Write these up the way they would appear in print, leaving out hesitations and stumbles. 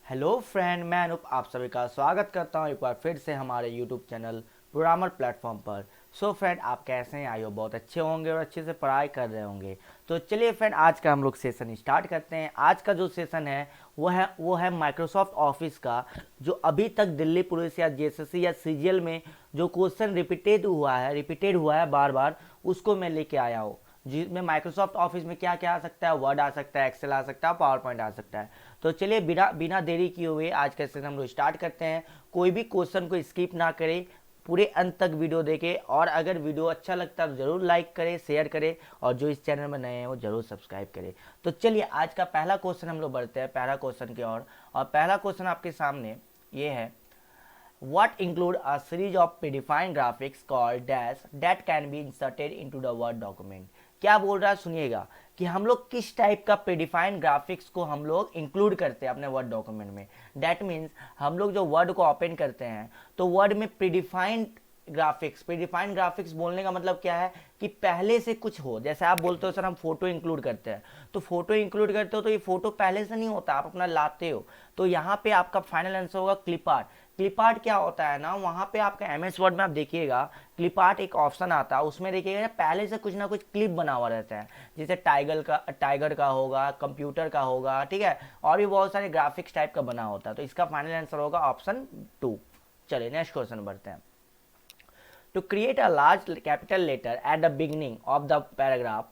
Hello friend, मैं अनूप आप सभी का स्वागत करता हूं एक बार फिर से हमारे यूट्यूब चैनल प्रोग्रामर प्लेटफॉर्म पर। सो फ्रेंड, आप कैसे हैं? आई हो बहुत अच्छे होंगे और अच्छे से पढ़ाई कर रहे होंगे। तो चलिए फ्रेंड, आज का हम लोग सेशन स्टार्ट करते हैं। आज का जो सेशन है वो है माइक्रोसॉफ्ट ऑफिस का, जो अभी तक दिल्ली पुलिस या जेएसएससी या सीजीएल में जो क्वेश्चन रिपीटेड हुआ है बार बार, उसको मैं लेके आया हूँ। जिसमें माइक्रोसॉफ्ट ऑफिस में क्या क्या आ सकता है, वर्ड आ सकता है, एक्सेल आ सकता है, पावर पॉइंट आ सकता है। तो चलिए बिना बिना देरी किए हुए आज का सेशन हम लोग स्टार्ट करते हैं। कोई भी क्वेश्चन को स्किप ना करें, पूरे अंत तक वीडियो देखें, और अगर वीडियो अच्छा लगता है तो ज़रूर लाइक करें, शेयर करें, और जो इस चैनल में नए हैं वो ज़रूर सब्सक्राइब करें। तो चलिए आज का पहला क्वेश्चन हम लोग बढ़ते हैं पहला क्वेश्चन की ओर। और पहला क्वेश्चन आपके सामने ये है, what include a series of predefined graphics called dash that can be inserted into the word document। क्या बोल रहा है सुनिएगा कि हम लोग किस टाइप का प्रीडिफाइंड ग्राफिक्स को हम लोग इंक्लूड करते हैं अपने वर्ड डॉक्यूमेंट में। दैट मीन्स हम लोग जो वर्ड को ओपन करते हैं तो वर्ड में प्रीडिफाइंड ग्राफिक्स बोलने का मतलब क्या है कि पहले से कुछ हो। जैसे आप बोलते हो सर हम फोटो इंक्लूड करते हैं, तो फोटो इंक्लूड करते हो तो ये फोटो पहले से नहीं होता, आप अपना लाते हो। तो यहाँ पे आपका फाइनल आंसर होगा क्लिप आर्ट। क्लिप आर्ट क्या होता है ना, वहाँ पे आपका एमएस वर्ड में आप देखिएगा क्लिप आर्ट एक ऑप्शन आता है, उसमें देखिएगा पहले से कुछ ना कुछ क्लिप बना हुआ रहता है। जैसे टाइगर का होगा, कंप्यूटर का होगा, ठीक है, और भी बहुत सारे ग्राफिक्स टाइप का बना होता है। तो इसका फाइनल आंसर होगा ऑप्शन 2। चलिए नेक्स्ट क्वेश्चन बढ़ते हैं। To create a large capital letter at the beginning of the paragraph,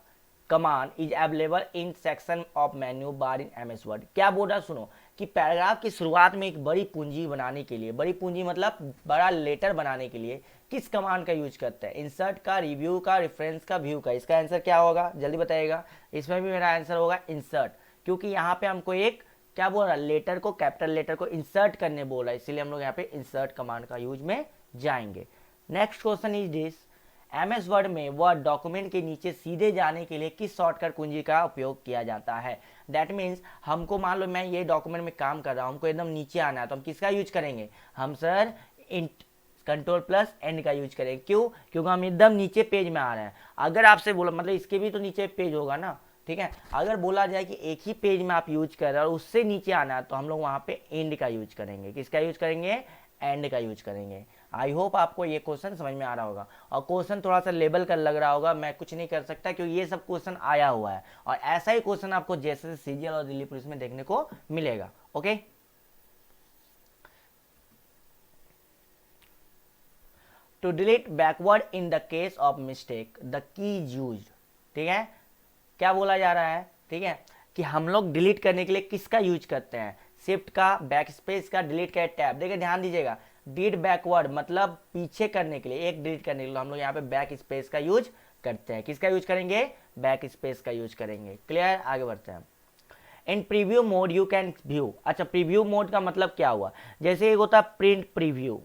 command is available in section of menu bar in MS Word। क्या बोल रहा है सुनो कि पैराग्राफ की शुरुआत में एक बड़ी पूंजी बनाने के लिए, बड़ी पूंजी मतलब बड़ा लेटर बनाने के लिए किस कमांड का यूज करते हैं? इंसर्ट का, रिव्यू का, रेफरेंस का, व्यू का। इसका आंसर क्या होगा जल्दी बताइएगा। इसमें भी मेरा आंसर होगा इंसर्ट, क्योंकि यहाँ पे हमको एक क्या बोल रहा है, लेटर को, कैपिटल लेटर को इंसर्ट करने बोल रहा है, इसीलिए हम लोग यहाँ पे इंसर्ट कमांड का यूज में जाएंगे। Next question is this, MS word में वर्ड डॉक्यूमेंट के नीचे सीधे जाने के लिए किस शॉर्टकट कुंजी का उपयोग किया जाता है? दैट मीन्स हमको मान लो मैं ये डॉक्यूमेंट में काम कर रहा हूँ, हमको एकदम नीचे आना है, तो हम किसका यूज करेंगे? हम सर कंट्रोल प्लस एंड का यूज करेंगे। क्यों? क्योंकि हम एकदम नीचे पेज में आ रहे हैं। अगर आपसे बोला मतलब इसके भी तो नीचे पेज होगा ना, ठीक है। अगर बोला जाए कि एक ही पेज में आप यूज कर रहे हैं और उससे नीचे आना है, तो हम लोग वहां पे एंड का यूज करेंगे। किसका यूज करेंगे? एंड का यूज करेंगे। आई होप आपको ये क्वेश्चन समझ में आ रहा होगा, और क्वेश्चन थोड़ा सा लेवल का लग रहा होगा, मैं कुछ नहीं कर सकता क्योंकि ये सब क्वेश्चन आया हुआ है, और ऐसा ही क्वेश्चन आपको जैसे सीजीएल और दिल्ली पुलिस में देखने को मिलेगा। Okay, to delete backward in the case of mistake the key is use. ठीक है, क्या बोला जा रहा है, ठीक है, कि हम लोग डिलीट करने के लिए किसका यूज करते हैं? शिफ्ट का, बैक स्पेस का, डिलीट का टैब। देखिए ध्यान दीजिएगा, डिलीट बैकवर्ड मतलब पीछे करने के लिए, एक डिलीट करने के लिए हम लोग यहाँ पे बैक स्पेस का यूज करते हैं। किसका यूज करेंगे? बैक स्पेस का यूज करेंगे। क्लियर? आगे बढ़ते हैं। In preview mode you can view. अच्छा, प्रीव्यू मोड का मतलब क्या हुआ? जैसे एक होता है प्रिंट प्रीव्यू।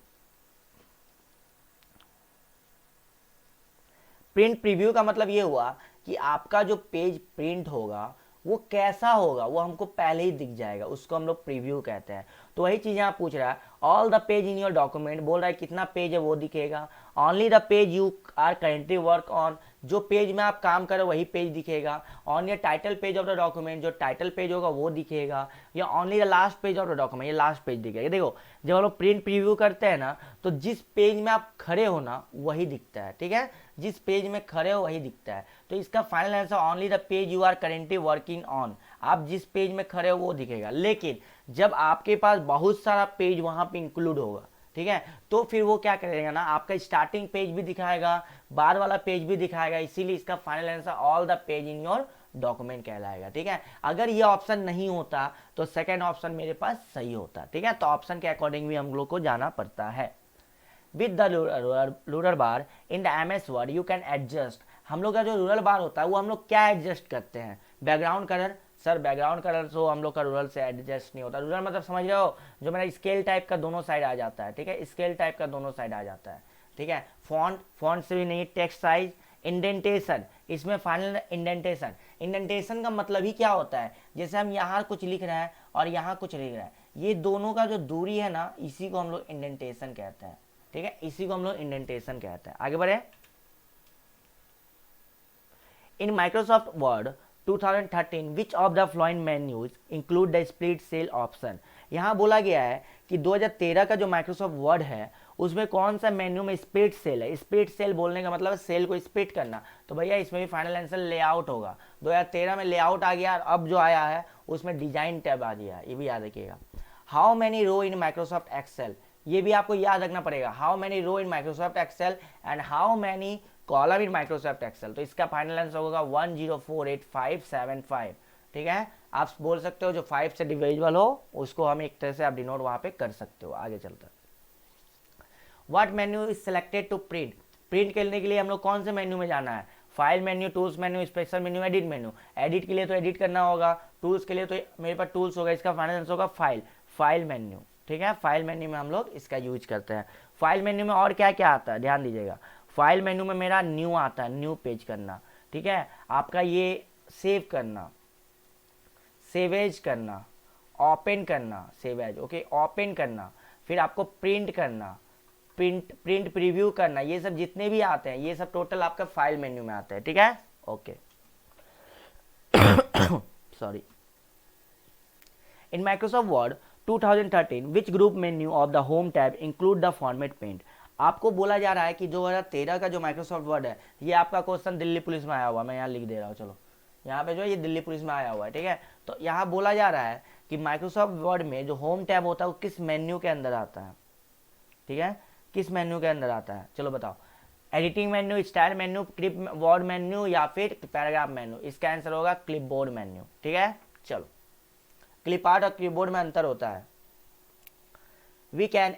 प्रिंट प्रीव्यू का मतलब ये हुआ कि आपका जो पेज प्रिंट होगा वो कैसा होगा वो हमको पहले ही दिख जाएगा, उसको हम लोग प्रीव्यू कहते हैं। तो वही चीज़ यहाँ पूछ रहा है, all the page in your document, बोल रहा है कितना पेज है वो दिखेगा। Only the page you are currently work on, जो पेज में आप काम करो वही पेज दिखेगा। On your title page of the document, जो टाइटल पेज होगा वो दिखेगा। या only the last page of the document, ये लास्ट पेज दिखेगा। देखो जब हम लोग प्रिंट प्रीव्यू करते हैं ना, तो जिस पेज में आप खड़े हो ना वही दिखता है, ठीक है, जिस पेज में खड़े हो वही दिखता है। तो इसका final answer only the page you are currently working on, आप जिस पेज में खड़े हो वो दिखेगा। लेकिन जब आपके पास बहुत सारा पेज वहां पे इंक्लूड होगा, ठीक है, तो फिर वो क्या करेगा ना, आपका स्टार्टिंग पेज भी दिखाएगा, बाद वाला पेज भी दिखाएगा। इसीलिए इसका final answer all the page in your document कहलाएगा। ठीक है, अगर ये ऑप्शन नहीं होता तो सेकंड ऑप्शन मेरे पास सही होता। ठीक है, तो ऑप्शन के अकॉर्डिंग भी हम लोग को जाना पड़ता है। With the rural bar in the MS word you can adjust. हम लोग का जो रूरल बार होता है वो हम लोग क्या एडजस्ट करते हैं? Background colour. Sir background colour तो हम लोग का रूरल से एडजस्ट नहीं होता। रूरल मतलब समझ रहे हो, जो मेरा स्केल टाइप का दोनों साइड आ जाता है, ठीक है, स्केल टाइप का दोनों साइड आ जाता है। ठीक है, फॉन्ट से भी नहीं, टेक्स्ट साइज, इंडेंटेशन, इसमें फाइनल इंडेंटेशन। इंडेंटेशन का मतलब ही क्या होता है, जैसे हम यहाँ कुछ लिख रहे हैं और यहाँ कुछ लिख रहे हैं, ये दोनों का जो दूरी है ना, इसी को हम लोग इंडेंटेशन कहते हैं। ठीक है, इसी को हम लोग इंडेंटेशन कहते हैं। आगे बढ़े। In Microsoft Word 2013 which of the following menus include the split cell option. यहाँ बोला गया है कि 2013 का जो माइक्रोसॉफ्ट वर्ड है उसमें कौन सा मेन्यू में स्प्लिट सेल है। स्प्लिट सेल बोलने का मतलब सेल को स्प्लिट करना, तो भैया इसमें भी फाइनल आंसर लेआउट होगा। 2013 में लेआउट आ गया, अब जो आया है उसमें डिजाइन टैब आ गया, ये भी याद रखिएगा। How many row in Microsoft Excel, ये भी आपको याद रखना पड़ेगा। How many row in Microsoft Excel and how many column in Microsoft Excel. तो इसका फाइनल आंसर होगा 1048575। ठीक है, आप बोल सकते हो जो 5 से डिविजिबल हो उसको हम एक तरह से आप डिनोट वहां पे कर सकते हो। आगे चलता, what menu is selected to print. Print करने के लिए हम लोग कौन से मेन्यू में जाना है? File menu, tools menu, special menu, edit menu. Edit के लिए तो एडिट करना होगा, टूल्स के लिए तो मेरे पास टूल्स होगा, इसका फाइनल आंसर होगा फाइल मेन्यू। ठीक है, फाइल मेन्यू में हम लोग इसका यूज करते हैं। फाइल मेन्यू में और क्या क्या आता है ध्यान दीजिएगा। फाइल मेन्यू में मेरा न्यू आता है, न्यू पेज करना। ठीक है, आपका ये सेव करना, सेवेज करना, ओपन करना, सेवेज ओके, ओपन करना, फिर आपको प्रिंट करना, प्रिंट प्रीव्यू करना, ये सब जितने भी आते हैं ये सब टोटल आपका फाइल मेन्यू में आते हैं। ठीक है, okay sorry. In Microsoft Word 2013 which group menu of the home tab include the format paint. आपको बोला जा रहा है कि 2013 का जो माइक्रोसॉफ्ट वर्ड है, ये आपका क्वेश्चन दिल्ली पुलिस में आया हुआ, मैं यहाँ लिख दे रहा हूँ, चलो यहाँ पे जो है ये दिल्ली पुलिस में आया हुआ है। ठीक है, तो यहाँ बोला जा रहा है कि माइक्रोसॉफ्ट वर्ड में जो होम टैब होता है वो किस मेन्यू के अंदर आता है। ठीक है, किस मेन्यू के अंदर आता है, चलो बताओ। Editing menu, style menu, clip board menu या फिर पैराग्राफ मेन्यू। इसका आंसर होगा क्लिपबोर्ड मेन्यू। ठीक है, चलो क्लिप आर्ट और क्लिपबोर्ड में अंतर होता है। We can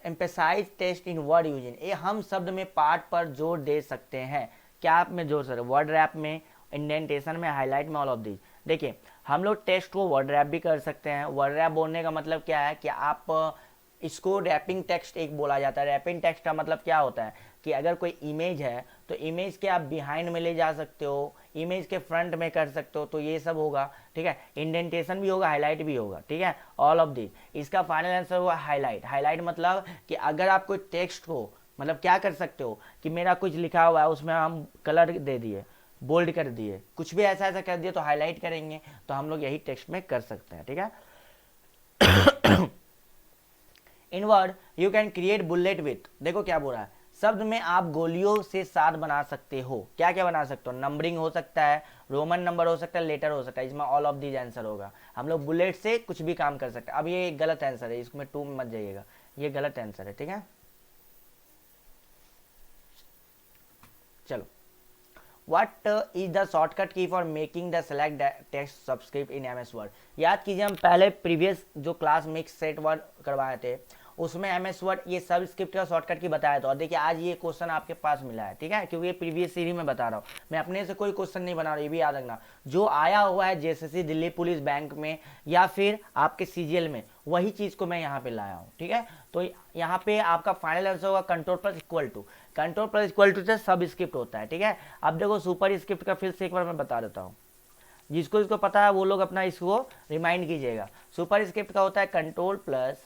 emphasize text in Word using, ये हम शब्द में पार्ट पर जोर दे सकते हैं। क्या आप में जोर सकते, वर्ड रैप में, इंडेंटेशन में, हाईलाइट में, ऑल ऑफ दिस। देखिए हम लोग टेक्स्ट को वर्ड रैप भी कर सकते हैं। वर्ड रैप बोलने का मतलब क्या है कि आप इसको रैपिंग टेक्स्ट एक बोला जाता है। रैपिंग टेक्स्ट का मतलब क्या होता है कि अगर कोई इमेज है तो इमेज के आप बिहाइंड में ले जा सकते हो, इमेज के फ्रंट में कर सकते हो, तो ये सब होगा। ठीक है, इंडेंटेशन भी होगा, हाईलाइट भी होगा। ठीक है, ऑल ऑफ दिस। इसका फाइनल आंसर होगा हाईलाइट। हाईलाइट मतलब कि अगर आप कोई टेक्स्ट को मतलब क्या कर सकते हो कि मेरा कुछ लिखा हुआ है उसमें हम कलर दे दिए, बोल्ड कर दिए, कुछ भी ऐसा ऐसा कर दिया तो हाईलाइट करेंगे, तो हम लोग यही टेक्स्ट में कर सकते हैं। ठीक है, in Word you can create bullet with, देखो क्या बोल रहा है, शब्द में आप गोलियों से साथ बना सकते हो। क्या क्या बना सकते हो? नंबरिंग हो सकता है, रोमन नंबर हो सकता है, लेटर हो सकता है। इसमें ऑल ऑफ दीज आंसर होगा। हम लोग बुलेट से कुछ भी काम कर सकते हैं। अब ये गलत आंसर है, इसमें 2 में मत जाइएगा, ये गलत आंसर है। ठीक है, चलो What is the shortcut key for making the select text subscript in MS Word? याद कीजिए हम पहले प्रीवियस जो क्लास मिक्स सेट वर्ड करवाए थे उसमें MS Word ये सब स्क्रिप्ट का शॉर्टकट की बताया था। और देखिए आज ये क्वेश्चन आपके पास मिला है। ठीक है, क्योंकि ये प्रीवियस सीरीज में बता रहा हूँ, मैं अपने से कोई क्वेश्चन नहीं बना रहा हूँ, ये भी याद रखना। जो आया हुआ है JSSC, दिल्ली पुलिस, बैंक में या फिर आपके CGL में, वही चीज़ को मैं यहाँ पे लाया हूँ। ठीक है, तो यहाँ पे आपका फाइनल आंसर होगा control plus equal to. Control plus equal to से सब स्क्रिप्ट होता है। ठीक है, अब देखो सुपर स्क्रिप्ट का फिर से एक बार मैं बता देता हूँ, जिसको इसको पता है वो लोग अपना इसको रिमाइंड कीजिएगा। सुपर स्क्रिप्ट का होता है control plus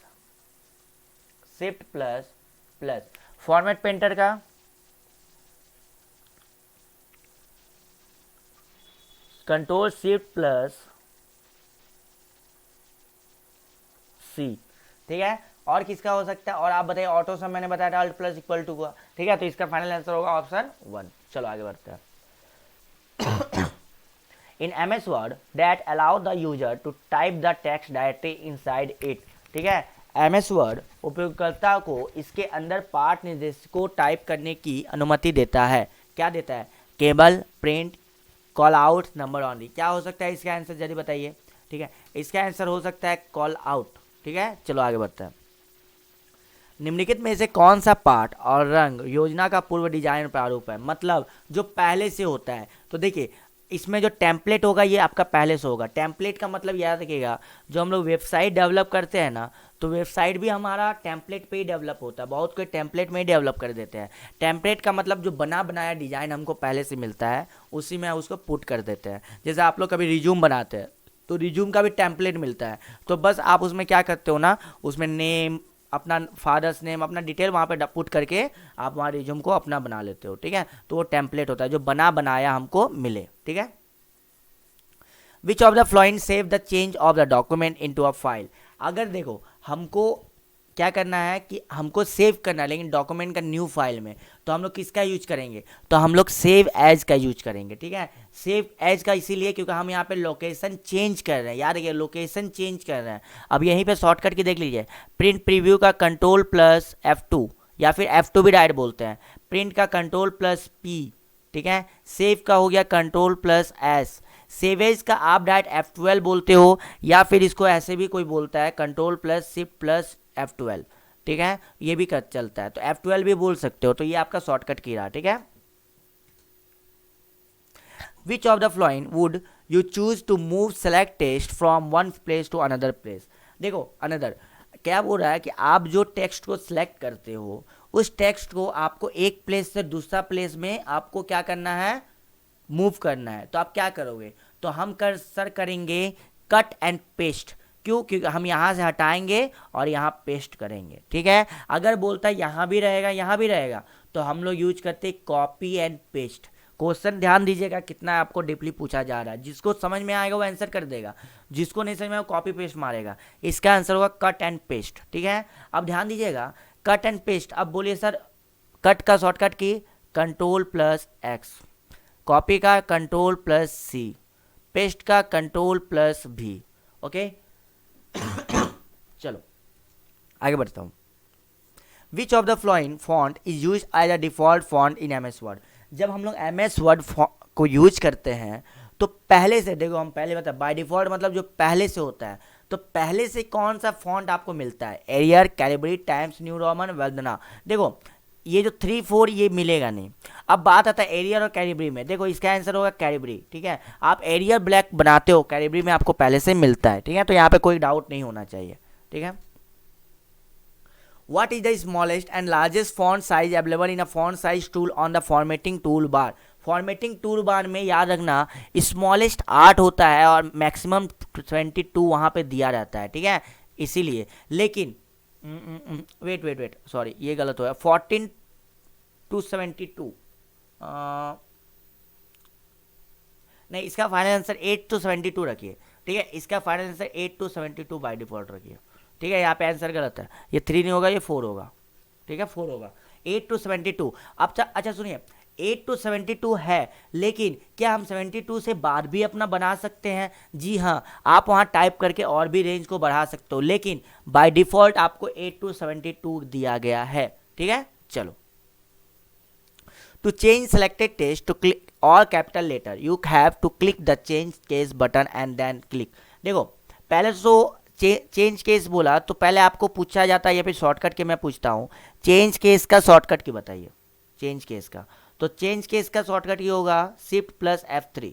shift plus plus. Format painter का कंट्रोल शिफ्ट प्लस सी। ठीक है, और किसका हो सकता है? और आप बताइए, ऑटो सब मैंने बताया था, अल्ट प्लस इक्वल टू का। ठीक है, तो इसका फाइनल आंसर होगा ऑप्शन 1। चलो आगे बढ़ते हैं। इन MS Word that allow the user to type the text directly inside it। ठीक है, MS Word उपयोगकर्ता को इसके अंदर पाठ निर्देश को टाइप करने की अनुमति देता है। क्या देता है? Cable, print, call out, number only. क्या हो सकता है इसका आंसर, जल्दी बताइए। ठीक है, इसका आंसर हो सकता है कॉल आउट। ठीक है, चलो आगे बढ़ते हैं। निम्नलिखित में से कौन सा पाठ और रंग योजना का पूर्व डिजाइन प्रारूप है? मतलब जो पहले से होता है। तो देखिए इसमें जो टेम्पलेट होगा ये आपका पहले से होगा। टेम्पलेट का मतलब याद रखिएगा, जो हम लोग वेबसाइट डेवलप करते हैं ना, तो वेबसाइट भी हमारा टेम्पलेट पे ही डेवलप होता है। बहुत कोई टेम्पलेट में ही डेवलप कर देते हैं। टेम्पलेट का मतलब जो बना बनाया डिज़ाइन हमको पहले से मिलता है, उसी में उसको पुट कर देते हैं। जैसे आप लोग कभी रिज्यूम बनाते हैं तो रिज्यूम का भी टेम्पलेट मिलता है, तो बस आप उसमें क्या करते हो ना, उसमें नेम, अपना फादर्स नेम, अपना डिटेल वहाँ पे पुट करके आप वहाँ रिज्यूम को अपना बना लेते हो। ठीक है, तो वो टेम्पलेट होता है जो बना बनाया हमको मिले। ठीक है, which of the flowing save the change of the document into a file. अगर देखो हमको क्या करना है कि हमको सेव करना है लेकिन डॉक्यूमेंट का न्यू फाइल में, तो हम लोग किसका यूज करेंगे, तो हम लोग सेव एज का यूज करेंगे। ठीक है, सेव एज का इसीलिए क्योंकि हम यहाँ पे लोकेशन चेंज कर रहे हैं, याद रखिए लोकेशन चेंज कर रहे हैं। अब यहीं पे शॉर्टकट की देख लीजिए, प्रिंट प्रीव्यू का कंट्रोल प्लस F2 या फिर F2 भी डायरेक्ट बोलते हैं, प्रिंट का कंट्रोल प्लस P, ठीक है, सेव का हो गया कंट्रोल प्लस S, सेवेज का आप डायरेक्ट F12 बोलते हो या फिर इसको ऐसे भी कोई बोलता है control plus shift plus F12, ठीक है, ये भी कर चलता है, तो F12 भी बोल सकते हो। तो ये आपका शॉर्टकट की रहा, ठीक है। Which of the following would you choose to move select text from one place to another place. देखो अनदर क्या बोल रहा है कि आप जो टेक्स्ट को सिलेक्ट करते हो उस टेक्स्ट को आपको एक प्लेस से दूसरा प्लेस में आपको क्या करना है, मूव करना है। तो आप क्या करोगे, तो हम सर करेंगे कट एंड पेस्ट। क्यों, क्योंकि हम यहाँ से हटाएंगे और यहाँ पेस्ट करेंगे। ठीक है, अगर बोलता है यहाँ भी रहेगा यहाँ भी रहेगा तो हम लोग यूज करते हैं कॉपी एंड पेस्ट। क्वेश्चन ध्यान दीजिएगा कितना आपको डीपली पूछा जा रहा है, जिसको समझ में आएगा वो आंसर कर देगा, जिसको नहीं समझ में आएगा कॉपी पेस्ट मारेगा। इसका आंसर होगा कट एंड पेस्ट। ठीक है, अब ध्यान दीजिएगा कट एंड पेस्ट। अब बोलिए सर कट का shortcut key control plus X, copy का कंट्रोल प्लस सी, पेस्ट का कंट्रोल प्लस भी। ओके चलो आगे बढ़ता हूँ। Which of the following font is use as a default font in MS Word. जब हम लोग MS वर्ड को यूज करते हैं तो पहले से, देखो हम पहले बता बाय डिफॉल्ट मतलब जो पहले से होता है, तो पहले से कौन सा फॉन्ट आपको मिलता है, Arial, Calibri, Times New Roman, Verdana. देखो ये जो 3 4 ये मिलेगा नहीं। अब बात आता है एरियल और कैलिब्री में, देखो इसका आंसर होगा कैलिब्री। ठीक है, आप एरियल ब्लैक बनाते हो, कैलिब्री में आपको पहले से मिलता है। ठीक है, तो यहाँ पे कोई डाउट नहीं होना चाहिए। ठीक है, What is the smallest and largest font size available in a font size tool on the formatting toolbar? Formatting tool bar में याद रखना स्मॉलेस्ट 8 होता है और मैक्सिमम 22 वहाँ पे दिया रहता है। ठीक है, इसीलिए लेकिन वेट सॉरी ये गलत हो गया, 14 to 72 नहीं, इसका फाइनल आंसर 8 to 72 रखिए। ठीक है, इसका final answer 8 to 72 by default रखिए। ठीक है, यहाँ पे आंसर गलत है, ये 3 नहीं होगा, ये 4 होगा। ठीक है, 4 होगा, 8 to 72। अब अच्छा सुनिए 8 to 72 है, लेकिन क्या हम 72 से बाद भी अपना बना सकते हैं? जी हाँ, आप वहाँ टाइप करके और भी रेंज को बढ़ा सकते हो, लेकिन बाय डिफॉल्ट आपको 8 to 72 दिया गया है। ठीक है, चलो to change selected text to click और capital letter you have to click the change case button and then click. देखो पहले तो चेंज केस बोला तो पहले आपको पूछा जाता है, या फिर शॉर्टकट के मैं पूछता हूँ चेंज केस का शॉर्टकट की बताइए। चेंज केस का, तो चेंज केस का शॉर्टकट की होगा शिफ्ट प्लस F3,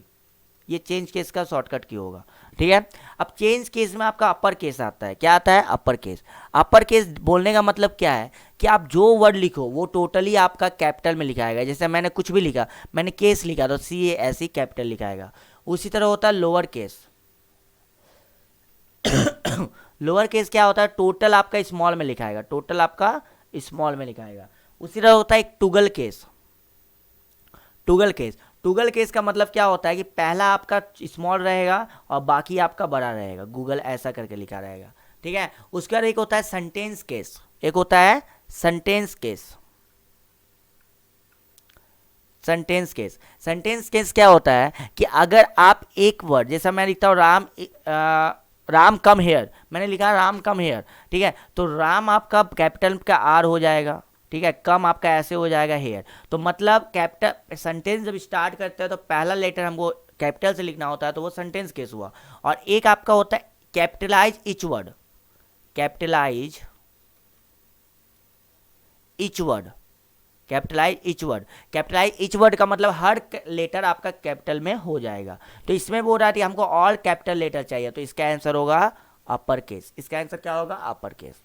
ये चेंज केस का शॉर्टकट की होगा। ठीक है, अब चेंज केस में आपका अपर केस आता है, क्या आता है? Upper case. अपर केस बोलने का मतलब क्या है कि आप जो वर्ड लिखो वो टोटली आपका कैपिटल में लिखाएगा। जैसे मैंने कुछ भी लिखा, मैंने केस लिखा तो CAS ही कैपिटल लिखाएगा। उसी तरह होता है लोअर केस। लोअर केस क्या होता है? टोटल आपका स्मॉल में लिखाएगा, टोटल आपका स्मॉल में लिखाएगा। उसी तरह होता है एक टुगल केस। टुगल केस, टुगल केस का मतलब क्या होता है कि पहला आपका स्मॉल रहेगा और बाकी आपका बड़ा रहेगा, गूगल ऐसा करके लिखा रहेगा। ठीक है, उसके बाद एक होता है सेंटेंस केस, एक होता है sentence case. Sentence case, sentence case क्या होता है कि अगर आप एक वर्ड, जैसा मैं लिखता हूँ राम कम हेयर, मैंने लिखा राम कम हेयर। ठीक है, तो राम आपका कैपिटल का R हो जाएगा। ठीक है, कम आपका ऐसे हो जाएगा हेयर। तो मतलब कैपिटल सेंटेंस जब स्टार्ट करते हैं तो पहला लेटर हमको कैपिटल से लिखना होता है, तो वो सेंटेंस केस हुआ। और एक आपका होता है capitalise each word, capitalise each word, capitalise each word. Capitalise each word का मतलब हर लेटर आपका कैपिटल में हो जाएगा। तो इसमें बोल रहा है कि हमको ऑल कैपिटल लेटर चाहिए, तो इसका आंसर होगा अपर केस। इसका आंसर क्या होगा? Upper case.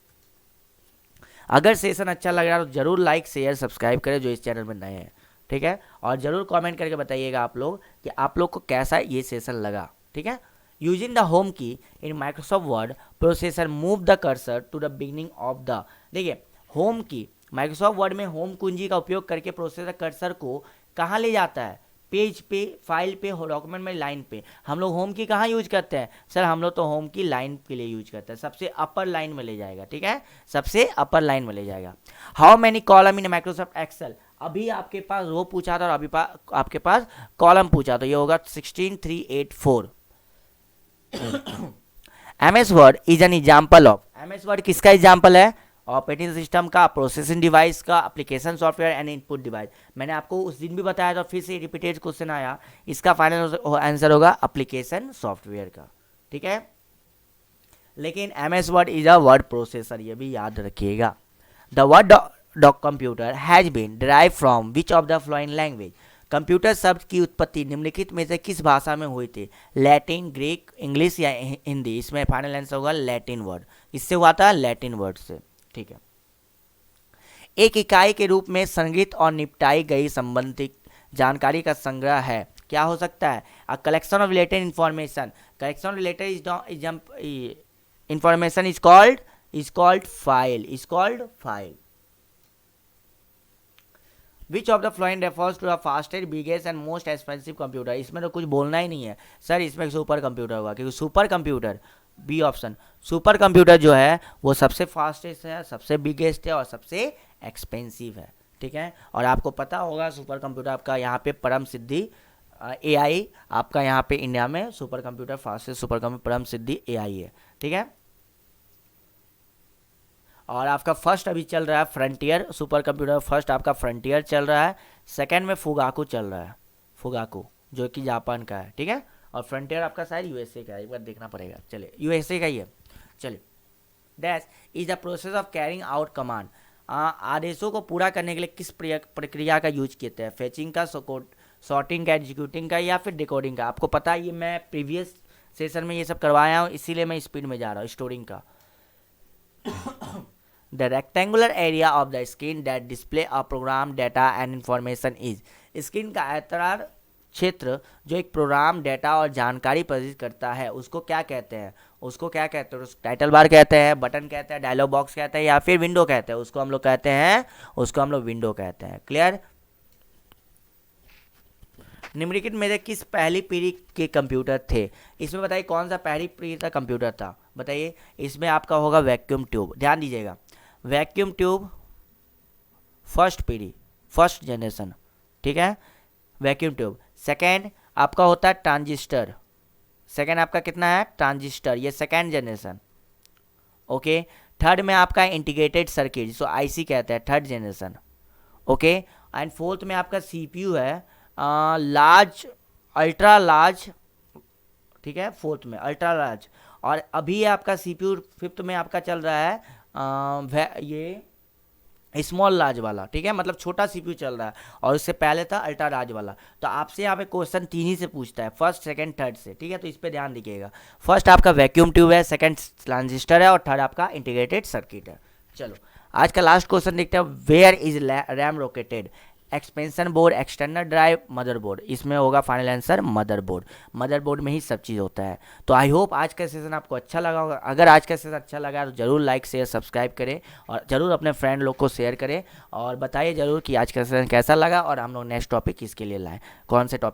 अगर सेशन अच्छा लग रहा है तो जरूर लाइक शेयर सब्सक्राइब करें जो इस चैनल में नए हैं। ठीक है, और जरूर कमेंट करके बताइएगा आप लोग कि आप लोग को कैसा ये सेशन लगा। ठीक है, using the home key in Microsoft Word processor move the cursor to the beginning of the. देखिए होम की, माइक्रोसॉफ्ट वर्ड में होम कुंजी का उपयोग करके प्रोसेसर कर्सर को कहाँ ले जाता है? पेज पे, फाइल पे, डॉक्यूमेंट में, लाइन पे। हम लोग होम की कहाँ यूज करते हैं सर? हम लोग तो होम की लाइन के लिए यूज करते हैं, सबसे अपर लाइन में ले जाएगा, ठीक है, सबसे अपर लाइन में ले जाएगा। How many column in Microsoft Excel? अभी आपके पास रो पूछा था और अभी आपके पास कॉलम पूछा, तो ये होगा 16384। MS Word is an example of, MS word किसका एग्जाम्पल है? ऑपरेटिंग सिस्टम का, प्रोसेसिंग डिवाइस का, application software and input device. मैंने आपको उस दिन भी बताया था, फिर से रिपीटेड क्वेश्चन आया, इसका फाइनल आंसर होगा एप्लीकेशन सॉफ्टवेयर का, ठीक है। लेकिन MS Word is a word processor, ये भी याद रखिएगा। The word doc computer has been derive from which of the following language? Computer शब्द की उत्पत्ति निम्नलिखित में से किस भाषा में हुई थी? लैटिन, ग्रीक, इंग्लिश या हिंदी? इसमें फाइनल आंसर होगा लैटिन वर्ड, इससे हुआ था लैटिन वर्ड से, ठीक है। एक इकाई के रूप में संग्रहित और निपटाई गई संबंधित जानकारी का संग्रह है, क्या हो सकता है? A collection of related information, collection of related information is called file. Which of the following refers to the fastest, biggest and most expensive computer? इसमें तो कुछ बोलना ही नहीं है सर, इसमें सुपर कंप्यूटर होगा, क्योंकि supercomputer, B option, supercomputer जो है वो सबसे फास्टेस्ट है, सबसे बिगेस्ट है और सबसे एक्सपेंसिव है, ठीक है। और आपको पता होगा सुपर कंप्यूटर आपका यहाँ पे परम सिद्धि AI, आपका यहाँ पे इंडिया में super computer fastest super computer परम सिद्धि AI है, ठीक है। और आपका फर्स्ट अभी चल रहा है फ्रंटियर सुपर कंप्यूटर, फर्स्ट आपका फ्रंटियर चल रहा है, सेकंड में फुगाकू चल रहा है, फुगाकू जो कि जापान का है, ठीक है। और फ्रंटियर आपका शायद USA का है, एक बार देखना पड़ेगा, चलिए USA का ही है। चलिए, dash is the process of carrying out command, आदेशों को पूरा करने के लिए किस प्रक्रिया का यूज किया है? फेचिंग का, सॉर्टिंग का, एग्जीक्यूटिंग का या फिर डिकोडिंग का? आपको पता है ये मैं प्रीवियस सेशन में ये सब करवाया हूँ, इसीलिए मैं स्पीड में जा रहा हूँ, स्टोरिंग का। The rectangular area of the screen that display a program data and information is, screen का आयताकार क्षेत्र जो एक प्रोग्राम, डेटा और जानकारी प्रदर्शित करता है उसको क्या कहते हैं? उसको क्या कहते हैं? टाइटल बार कहते हैं, बटन कहते हैं, डायलॉग बॉक्स कहते हैं या फिर विंडो कहते हैं? उसको हम लोग कहते हैं विंडो कहते हैं। क्लियर? निम्नलिखित में से किस पहली पीढ़ी के कंप्यूटर थे? इसमें बताइए कौन सा पहली पीढ़ी का कंप्यूटर था, बताइए। इसमें आपका होगा वैक्यूम ट्यूब, ध्यान दीजिएगा, वैक्यूम ट्यूब फर्स्ट पीढ़ी, फर्स्ट जनरेशन, ठीक है, वैक्यूम ट्यूब। सेकेंड आपका होता है ट्रांजिस्टर, सेकेंड आपका कितना है? ट्रांजिस्टर, ये सेकेंड जनरेशन, ओके। थर्ड में आपका इंटीग्रेटेड सर्किट जिसको IC कहते हैं, third generation, okay. And fourth में आपका CPU है, लार्ज, अल्ट्रा लार्ज, ठीक है, फोर्थ में अल्ट्रा लार्ज। और अभी आपका CPU फिफ्थ में आपका चल रहा है ये स्मॉल लार्ज वाला, ठीक है, मतलब छोटा CPU चल रहा है, और उससे पहले था अल्ट्रा लार्ज वाला। तो आपसे यहाँ पे क्वेश्चन 3 ही से पूछता है, फर्स्ट, सेकंड, थर्ड से, ठीक है, तो इस पे ध्यान दीजिएगा। फर्स्ट आपका वैक्यूम ट्यूब है, सेकंड ट्रांजिस्टर है और थर्ड आपका इंटीग्रेटेड सर्किट है। चलो आज का लास्ट क्वेश्चन देखते हैं, where is RAM located? Expansion board, external drive, motherboard? इसमें होगा फाइनल आंसर मदरबोर्ड, मदरबोर्ड में ही सब चीज़ होता है। तो आई होप आज का सेशन आपको अच्छा लगा होगा, अगर आज का सेशन अच्छा लगा तो जरूर लाइक शेयर सब्सक्राइब करें और जरूर अपने फ्रेंड लोग को शेयर करें और बताइए जरूर कि आज का सेशन कैसा लगा और हम लोग नेक्स्ट टॉपिक किसके लिए लाएं, कौन से टॉपिक